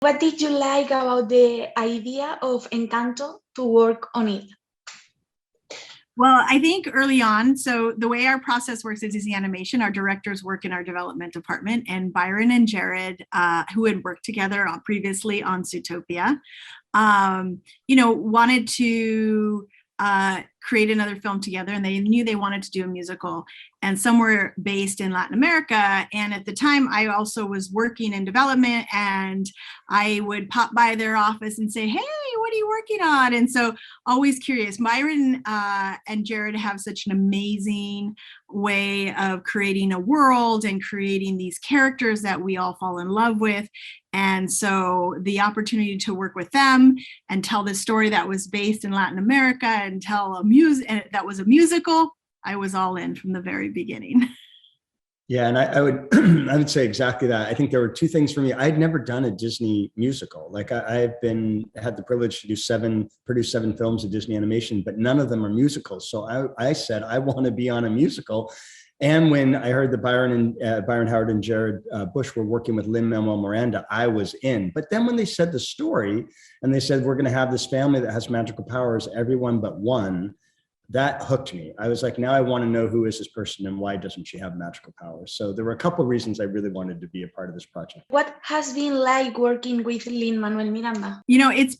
What did you like about the idea of Encanto to work on it? Well, I think early on, so the way our process works at Disney Animation, our directors work in our development department, and Byron and Jared, who had worked together previously on Zootopia, wanted to create another film together, and they knew they wanted to do a musical, and some were based in Latin America. And at the time, I also was working in development, and I would pop by their office and say, hey, what are you working on? And so always curious. Myron and Jared have such an amazing way of creating a world and creating these characters that we all fall in love with. And so the opportunity to work with them and tell this story that was based in Latin America and tell that was a musical, I was all in from the very beginning. Yeah, and I would I would say exactly that. I think there were two things for me. I'd never done a Disney musical. Like I've had the privilege to produce 7 films of Disney Animation, but none of them are musicals. So I said I want to be on a musical. And when I heard that Byron Howard and Jared Bush were working with Lin-Manuel Miranda, I was in. But then when they said the story and they said, we're going to have this family that has magical powers, everyone but one, that hooked me. I was like, now I want to know who is this person and why doesn't she have magical powers? So there were a couple of reasons I really wanted to be a part of this project. What has been like working with Lin-Manuel Miranda? It's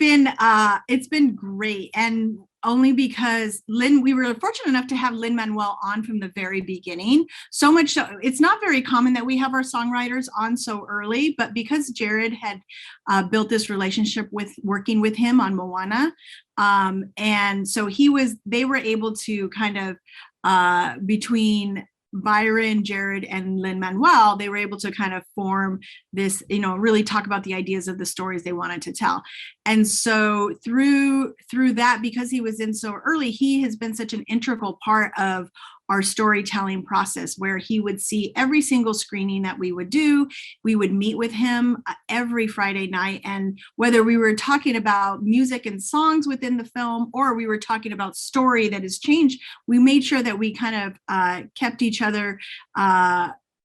been great. And only because we were fortunate enough to have Lin-Manuel on from the very beginning. So much so, it's not very common that we have our songwriters on so early, but because Jared had built this relationship with working with him on Moana, and so they were able to kind of, between Byron, Jared, and Lin-Manuel, they were able to kind of form this, really talk about the ideas of the stories they wanted to tell. And so through that, because he was in so early, he has been such an integral part of our storytelling process, where he would see every single screening that we would do. We would meet with him every Friday night. And whether we were talking about music and songs within the film, or we were talking about story that has changed, we made sure that we kind of kept each other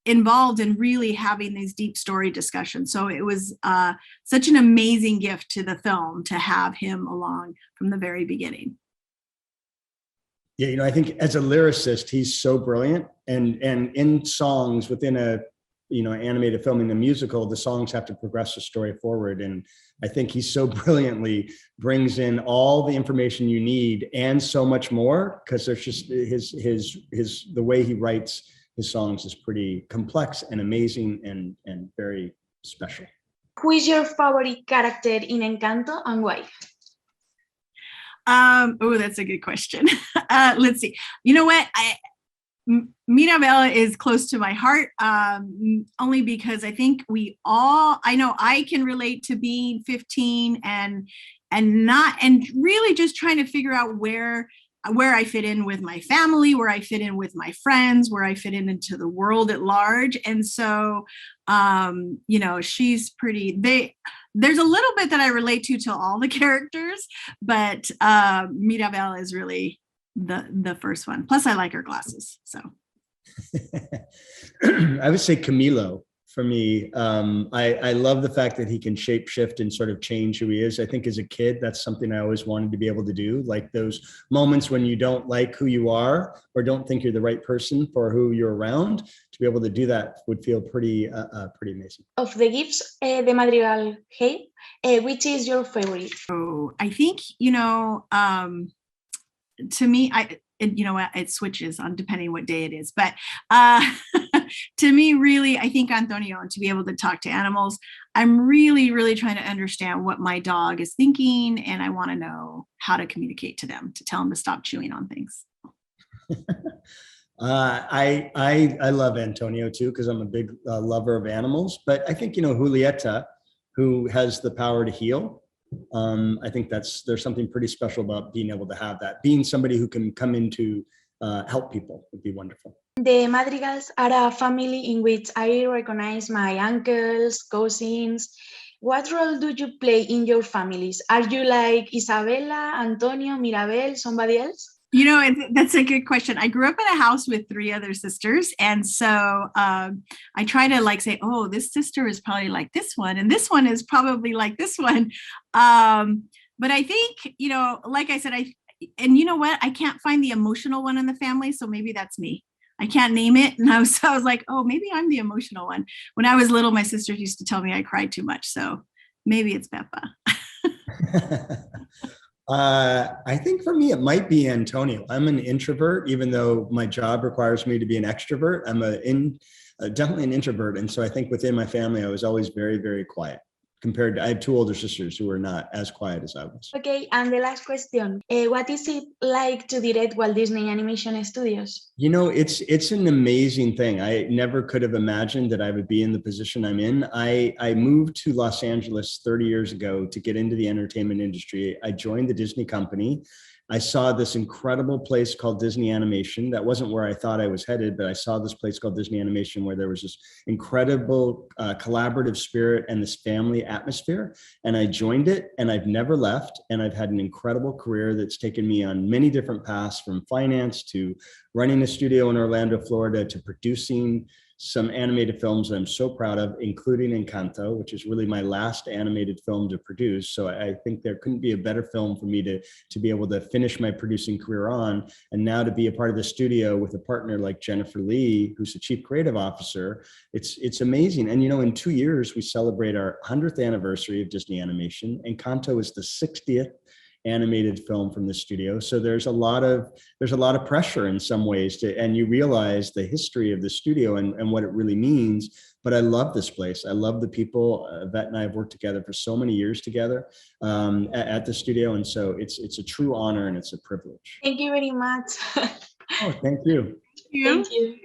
involved in really having these deep story discussions. So it was such an amazing gift to the film to have him along from the very beginning. Yeah, I think as a lyricist, he's so brilliant. And in songs within a, animated film, in the musical, the songs have to progress the story forward. And I think he so brilliantly brings in all the information you need and so much more, because there's just the way he writes his songs is pretty complex and amazing and very special. Who is your favorite character in Encanto and why? That's a good question. Let's see. You know what? Mirabel is close to my heart, only because I think I know I can relate to being 15 and really just trying to figure out where I fit in with my family, where I fit in with my friends, where I fit into the world at large. And so, she's pretty, there's a little bit that I relate to all the characters, but Mirabel is really the first one. Plus I like her glasses, so. I would say Camilo. For me, I love the fact that he can shapeshift and sort of change who he is. I think as a kid, that's something I always wanted to be able to do. Like those moments when you don't like who you are or don't think you're the right person for who you're around, to be able to do that would feel pretty amazing. Of the gifts the Madrigal gave, which is your favorite? Oh, I think, to me, it switches on depending what day it is. But to me, really, I think Antonio, and to be able to talk to animals, I'm really, really trying to understand what my dog is thinking. And I want to know how to communicate to them, to tell them to stop chewing on things. I love Antonio too, because I'm a big lover of animals. But I think, Julieta, who has the power to heal, I think there's something pretty special about being able to have that. Being somebody who can come in to help people would be wonderful. The Madrigals are a family in which I recognize my uncles, cousins. What role do you play in your families? Are you like Isabella, Antonio, Mirabel, somebody else? You know, that's a good question. I grew up in a house with 3 other sisters. And so I try to like say, oh, this sister is probably like this one, and this one is probably like this one. But I think, you know, like I said, and you know what? I can't find the emotional one in the family. So maybe that's me. I can't name it. And I was like, oh, maybe I'm the emotional one. When I was little, my sister used to tell me I cried too much. So maybe it's Peppa. I think for me, it might be Antonio. I'm an introvert, even though my job requires me to be an extrovert. I'm definitely an introvert. And so I think within my family, I was always very, very quiet compared to, I have 2 older sisters who were not as quiet as I was. Okay, and the last question. What is it like to direct Walt Disney Animation Studios? You know, it's an amazing thing. I never could have imagined that I would be in the position I'm in. I moved to Los Angeles 30 years ago to get into the entertainment industry. I joined the Disney company. I saw this incredible place called Disney Animation. That wasn't where I thought I was headed, but I saw this place called Disney Animation where there was this incredible collaborative spirit and this family atmosphere. And I joined it, and I've never left. And I've had an incredible career that's taken me on many different paths, from finance to running a studio in Orlando, Florida, to producing some animated films that I'm so proud of, including ENCANTO, which is really my last animated film to produce. So I think there couldn't be a better film for me to be able to finish my producing career on. And now to be a part of the studio with a partner like Jennifer Lee, who's the chief creative officer, it's amazing. And, you know, in 2 years, we celebrate our 100th anniversary of Disney Animation. ENCANTO is the 60th animated film from the studio. So there's a lot of pressure in some ways and you realize the history of the studio and what it really means. But I love this place. I love the people. Yvette and I have worked together for so many years together at the studio. And so it's a true honor and it's a privilege. Thank you very much. Oh, thank you. Thank you.